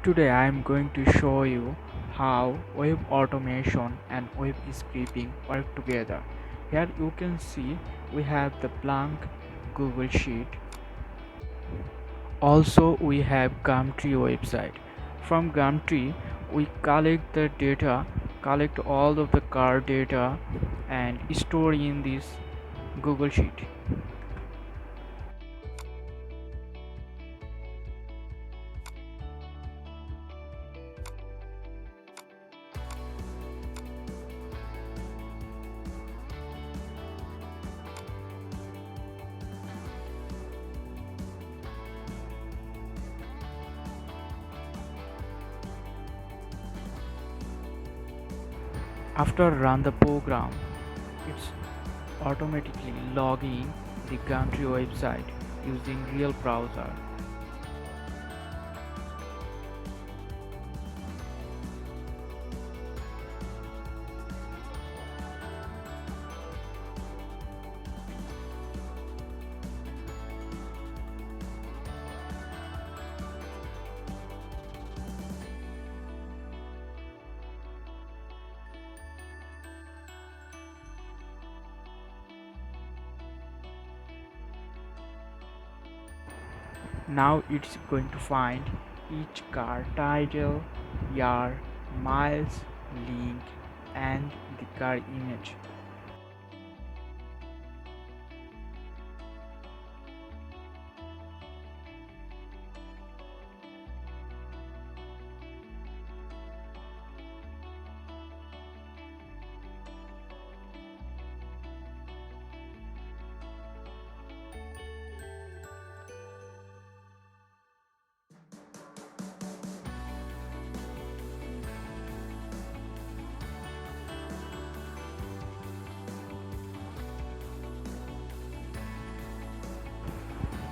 Today I am going to show you how web automation and web scraping work together. Here you can see we have the blank Google Sheet. Also we have GumTree website. From GumTree we collect the data, collect all of the car data and store in this Google Sheet. After run the program, it's automatically log in the country website using real browser. Now it's going to find each car title, year, miles, link and the car image.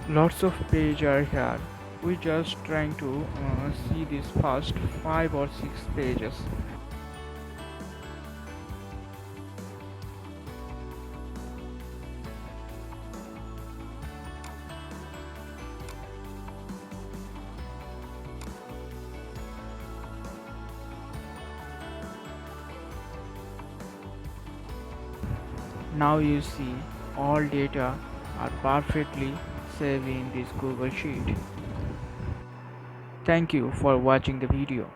Lots of pages are here. We just trying to see these first 5 or 6 pages. Now you see all data are perfectly saved in this Google Sheet. Thank you for watching the video.